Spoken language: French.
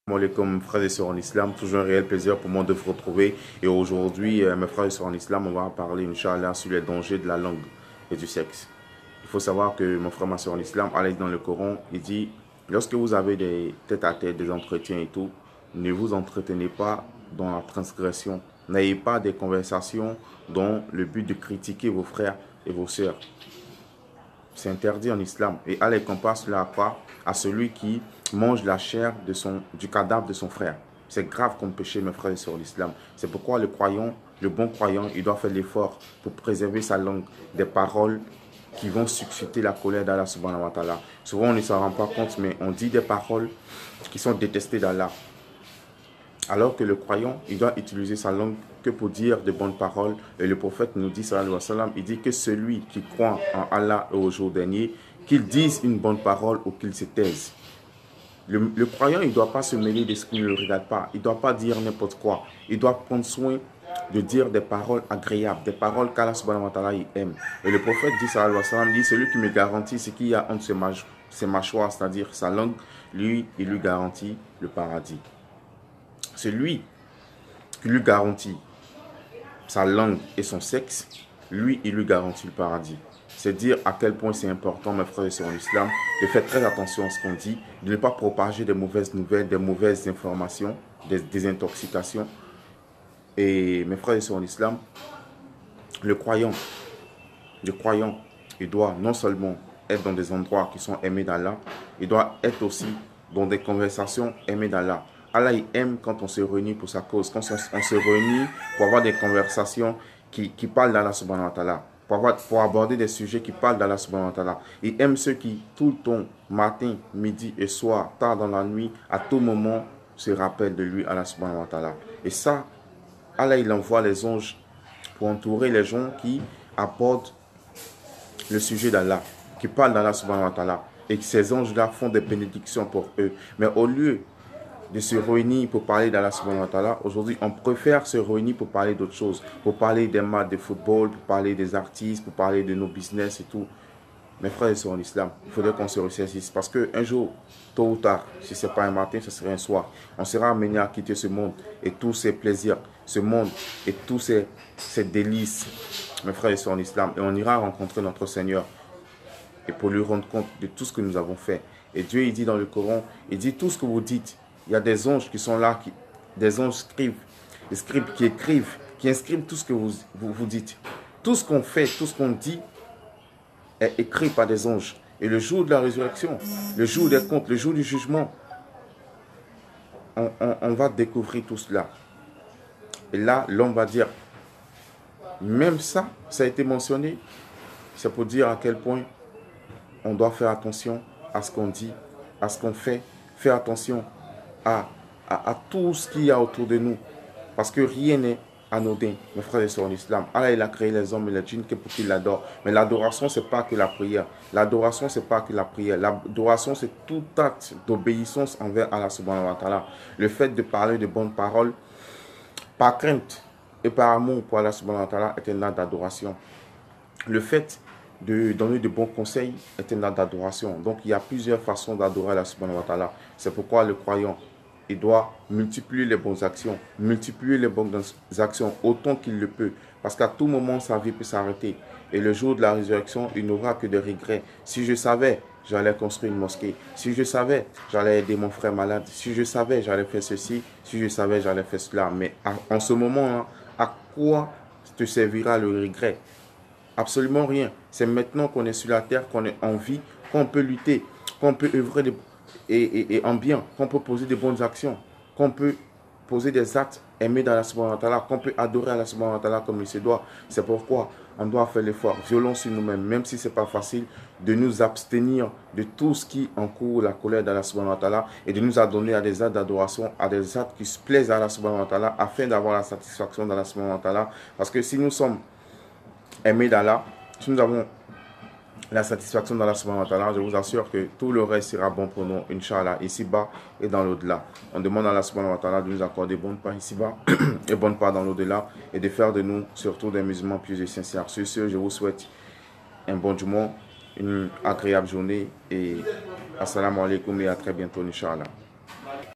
Salam alaikum, frères et sœurs en islam, toujours un réel plaisir pour moi de vous retrouver. Et aujourd'hui, mes frères et sœurs en islam, on va parler, Inch'Allah, sur les dangers de la langue et du sexe. Il faut savoir que mon frère, ma sœur en islam, Allah dans le Coran, il dit, lorsque vous avez des tête-à-tête, des entretiens et tout, ne vous entretenez pas dans la transgression. N'ayez pas des conversations dont le but de critiquer vos frères et vos sœurs. C'est interdit en islam. Et Allah compare cela à quoi? À celui qui mange la chair du cadavre de son frère. C'est grave comme péché, mes frères et sœurs, l'islam. C'est pourquoi le croyant, le bon croyant, il doit faire l'effort pour préserver sa langue des paroles qui vont susciter la colère d'Allah subhanahu wa ta'ala. Souvent, on ne s'en rend pas compte, mais on dit des paroles qui sont détestées d'Allah. Alors que le croyant, il doit utiliser sa langue que pour dire de bonnes paroles. Et le prophète nous dit, sallallahu alayhi wa sallam, il dit que celui qui croit en Allah et au jour dernier, qu'il dise une bonne parole ou qu'il se taise. Le croyant, il ne doit pas se mêler de ce qui ne le regarde pas. Il ne doit pas dire n'importe quoi. Il doit prendre soin de dire des paroles agréables, des paroles qu'Allah subhanahu wa ta'ala aime. Et le prophète dit, sallallahu alayhi wa sallam, dit, celui qui me garantit ce qu'il y a entre ses mâchoires, c'est-à-dire sa langue, lui, il lui garantit le paradis. Celui qui lui garantit sa langue et son sexe, lui, il lui garantit le paradis. C'est dire à quel point c'est important, mes frères et sœurs en islam, de faire très attention à ce qu'on dit, de ne pas propager des mauvaises nouvelles, des mauvaises informations, des intoxications. Et mes frères et sœurs en islam, le croyant, il doit non seulement être dans des endroits qui sont aimés d'Allah, il doit être aussi dans des conversations aimées d'Allah. Allah il aime quand on se réunit pour sa cause, quand on se réunit pour avoir des conversations qui parlent d'Allah subhanahu wa ta'ala, pour aborder des sujets qui parlent d'Allah subhanahu wa ta'ala. Il aime ceux qui, tout le temps, matin, midi et soir, tard dans la nuit, à tout moment, se rappellent de lui, Allah subhanahu wa ta'ala. Et ça, Allah il envoie les anges pour entourer les gens qui abordent le sujet d'Allah, qui parlent d'Allah subhanahu wa ta'ala. Et que ces anges-là font des bénédictions pour eux. Mais au lieu de se réunir pour parler d'Allah subhanahu wa ta'ala, aujourd'hui on préfère se réunir pour parler d'autres choses, pour parler des matchs de football, pour parler des artistes, pour parler de nos business et tout. Mes frères et sœurs en islam, il faudrait qu'on se ressaisisse parce qu'un jour, tôt ou tard, si ce n'est pas un matin, ce serait un soir, on sera amené à quitter ce monde et tous ses plaisirs, ce monde et tous ses délices, mes frères et sœurs en islam, et on ira rencontrer notre Seigneur et pour lui rendre compte de tout ce que nous avons fait. Et Dieu, il dit dans le Coran, il dit tout ce que vous dites. Il y a des anges qui sont là, des anges des scribes qui écrivent, qui inscrivent tout ce que vous dites. Tout ce qu'on fait, tout ce qu'on dit est écrit par des anges. Et le jour de la résurrection, le jour des comptes, le jour du jugement, on va découvrir tout cela. Et là, l'homme va dire, même ça a été mentionné. C'est pour dire à quel point on doit faire attention à ce qu'on dit, à ce qu'on fait, faire attention à tout ce qu'il y a autour de nous. Parce que rien n'est anodin, mes frères et sœurs en islam. Allah, il a créé les hommes et les djinns que pour qu'ils l'adorent. Mais l'adoration, ce n'est pas que la prière. L'adoration, ce n'est pas que la prière. L'adoration, c'est tout acte d'obéissance envers Allah subhanahu wa ta'ala. Le fait de parler de bonnes paroles, par crainte et par amour pour Allah subhanahu wa ta'ala est un acte d'adoration. Le fait de donner de bons conseils est un acte d'adoration. Donc, il y a plusieurs façons d'adorer Allah subhanahu wa ta'ala. C'est pourquoi le croyant, il doit multiplier les bonnes actions, multiplier les bonnes actions autant qu'il le peut. Parce qu'à tout moment, sa vie peut s'arrêter. Et le jour de la résurrection, il n'aura que des regrets. Si je savais, j'allais construire une mosquée. Si je savais, j'allais aider mon frère malade. Si je savais, j'allais faire ceci. Si je savais, j'allais faire cela. Mais en ce moment, à quoi te servira le regret? Absolument rien. C'est maintenant qu'on est sur la terre, qu'on est en vie, qu'on peut lutter, qu'on peut œuvrer et en bien, qu'on peut poser des bonnes actions, qu'on peut poser des actes aimés d'Allah subhanahu wa ta'ala, qu'on peut adorer Allah subhanahu wa ta'ala comme il se doit. C'est pourquoi on doit faire l'effort, violent sur nous-mêmes, même si ce n'est pas facile, de nous abstenir de tout ce qui encourt la colère d'Allah subhanahu wa ta'ala et de nous adonner à des actes d'adoration, à des actes qui se plaisent à Allah subhanahu wa ta'ala afin d'avoir la satisfaction d'Allah subhanahu wa ta'ala. Parce que si nous sommes aimés d'Allah, si nous avons la satisfaction d'Allah subhanahu wa ta'ala, je vous assure que tout le reste sera bon pour nous, Inch'Allah, ici-bas et dans l'au-delà. On demande à Allah subhanahu wa ta'ala de nous accorder bonne part ici-bas et bonne part dans l'au-delà et de faire de nous surtout des musulmans pieux et sincères. Sur ce, je vous souhaite un bon dimanche, une agréable journée et assalamu alaikum et à très bientôt, Inch'Allah.